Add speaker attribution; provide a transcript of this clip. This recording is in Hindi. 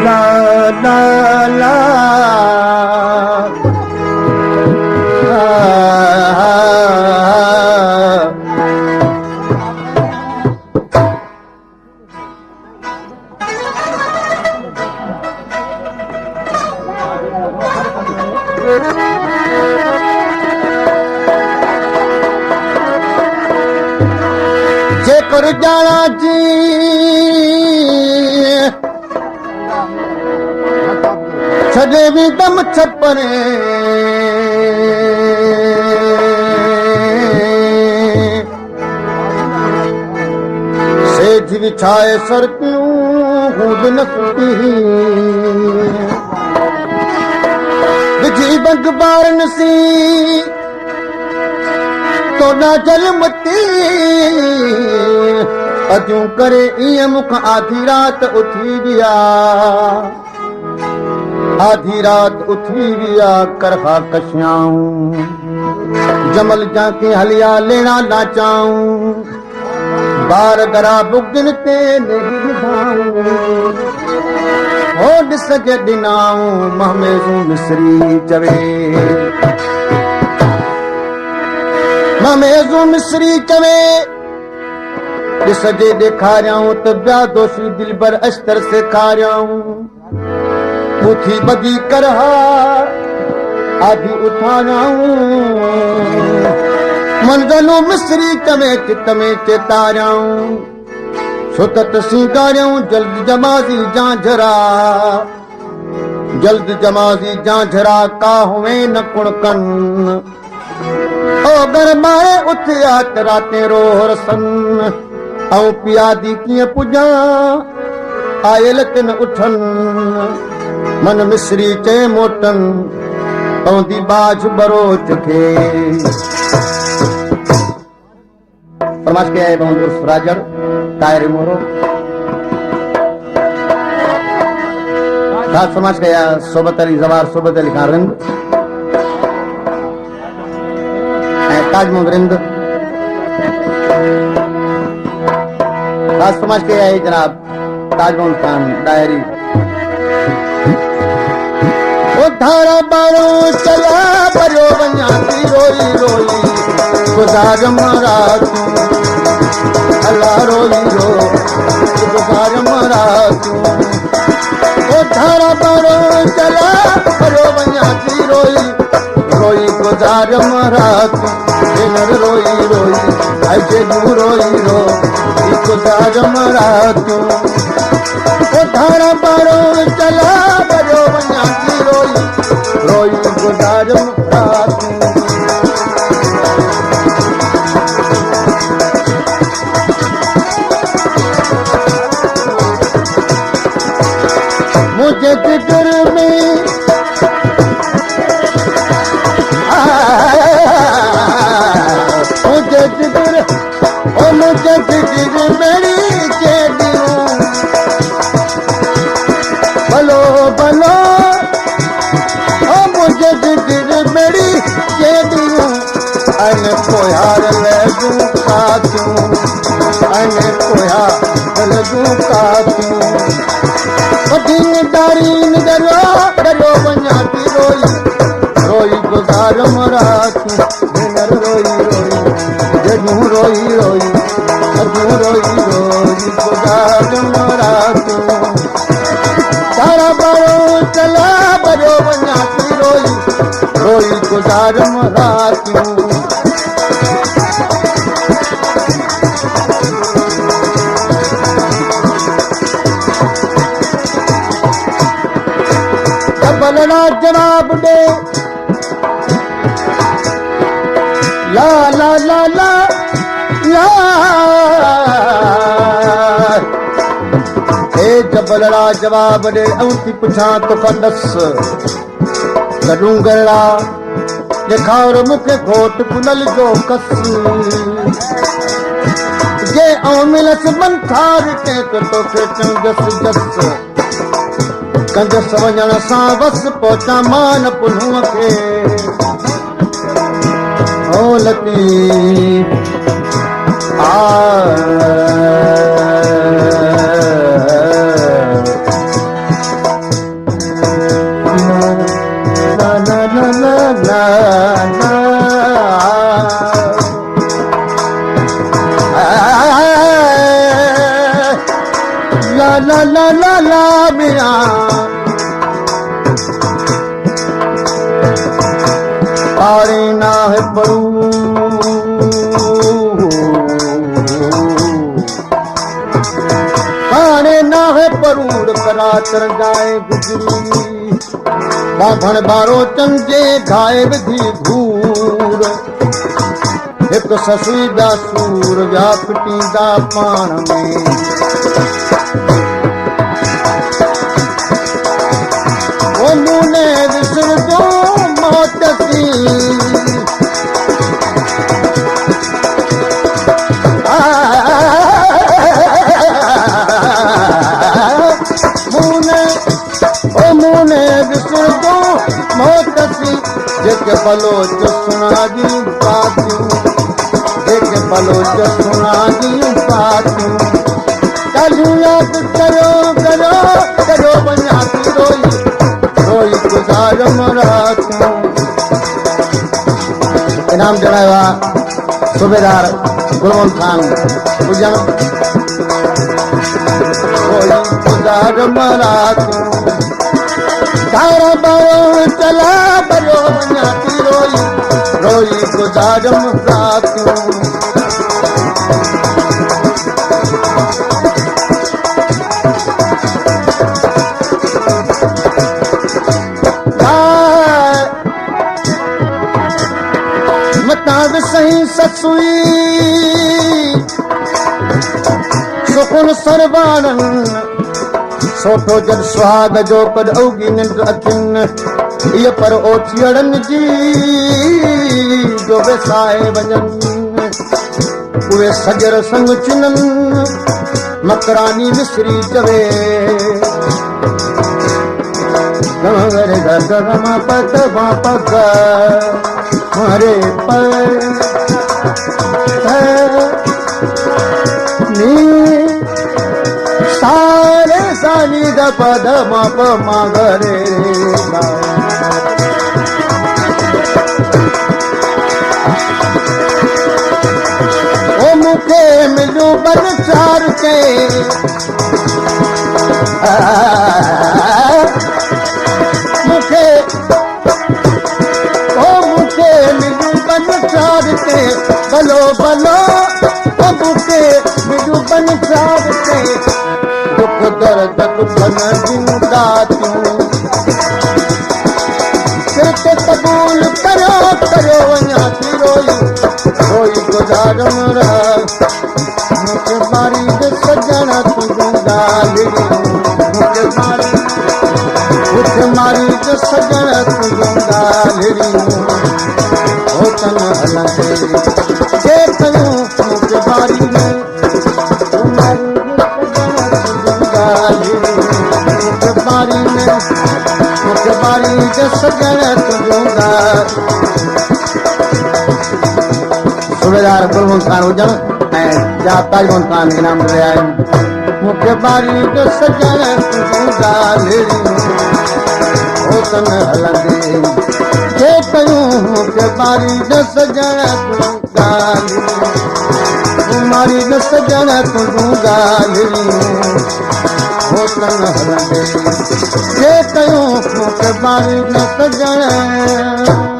Speaker 1: ला ला ला जेकर जाना जी छॾे भी दम छपरे सेठ विछाए सरकियूं हूद न सुटी विझी बंग बारन सी तोड़ा जल मती अजूं करे ईअं मुख आधी रात उथी विया आधी रात उथी विया करहा कशियाऊं जमल जाके हलिया लेना नाचाऊं बार गरा बुगन ते नेगी विधाऊं हो ॾिस के ॾिनाऊं महमेज़ूं मिसरी चवे महमेज़ूं मिसरी चवे ॾिस जे ॾेखारियाऊं त ॿिया दोषी दिलबर अस्तर सेखारियाऊं उथी बदी करहा आधी उठारियाऊं मंज़लूं मिसरी चवे चित में चेतारियाऊं छो त सिंगारियाऊं जल्द जमाज़ी झांझरा जल्द जमाज़ी झांझरा का हुए न कुणकन ओ गरमाए उथिया त राते रोहर सन ऐं पियादी कीअं पुॼा आयल तिन उठन मन मिसरी चए मोटन पवंदी बाज बरोच खे फरमाइश कया आहे मोहम्मद उर्फ राजड़ ताहिर मोरो ख़ासि फरमाइश कया सोबत अली ज़वार सोबत अली खान रिंद ऐं ताज मोहम्मद रिंद ख़ासि फरमाइश कया आहे जनाब ताज मोहम्मद खान डायरी धारा बारो चला भरियो वञा थी रोई रोई गुज़ार मरा तूं अला रोई रो गुज़ार मरा तूं ओ धारा बारो चला भरियो वञा थी रोई रोई गुज़ार मरा तूं भेनर रोई रोई अजे तूं रोई रो गुज़ार मरा तूं ओ धारा बारो चला भरियो वञा थी रोई रोई गुज़ार मरा तूं मुझे जिगर में मुझे जिगर ओ मुझे जिगर मेरी के दियो बलो बलो ओ मुझे जिगर मेरी के दियो अन कोयार लगू का तू अन कोयार लगू का तू दिन दारीन दरो दरो वञा थी रोई रोई गुज़ार मरा तूं भेनर रोई रोई जॾूं रोई रोई अजूं रोई रोई गुज़ार मरा तूं तारा बारो चला भरियो वञा थी रोई रोई गुज़ार मरा तूं बलना जवाब दे ला ला ला ला ला ए जबलड़ा जवाब दे औंती पुछां तो कंदस गडूं गड़ा ॾेखार मूंखे घोट कुनल जो कस जे ऐं मिलस मंथार के तो तोखे चंगस जस कंदस वञण सां बस पहुचा मान पुन्हूअ खे ओ लतीफ़ आ ला ला ला ला ला मिया पारे ना है परू पारे ना है परूड़ करा तर जाए गुजरी बाभण बारो चंजे घाए विधि घूर एक ससुई दा सूर व्यापटी दा पाण में ओ मुने विसर दो मौत सी मुने विसर दो मौत सी जेके बलोच सुना दी पातियूं जेके बलोच सुना दी पातियूं कालियूं याद करो करो करो बनियाती रोई रोई गुज़ारम रातियूं इनाम जणायो आहे सूबेदार गुलवंत खान हुजण रोई गुज़ारम रातियूं तारा बारो चला बरो बनियाती रोई रोई गुज़ारम रातियूं मतां सही ससुई सुकुन सरबाणन सोठो जद सुहाग जो पद औगी निंड अखिन ये पर ओछियड़न जी जो बेसाए वञन उहे सजर संग चिनन मकरानी मिसरी चवे गरे गमा पत पग हरे पर नी सारे सानी द पद माप मागरे ओ मुखे मिलू बन चार के मुखे ओ मुखे मिलू बन चार के बलो बलो ओ मुखे मिलू बन चार के दुख दर्द दुखन जिंदा तू सिरते कबूल करो करो वञाती रोई रोई गुज़ारम मुझे मारी दे सजण तुझूं ॻाल्हियूं मुझे मारी दे सजण तुझूं ॻाल्हियूं हो तन हलंदे जे कयूं मुझे मारी दे सूबेदार गुलवंत खान हुजण ऐं ताजवंत खान इनाम ॾिया आहिनि मूंखे बारी जो सजण तुंहिंजूं ॻाल्हियूं हो तन हलंदे जे कयूं मूंखे बारी जो सजण तुंहिंजूं ॻाल्हियूं मारी जो सजण तुंहिंजूं ॻाल्हियूं हो तन हलंदे जे कयूं मूंखे बारी जो सजण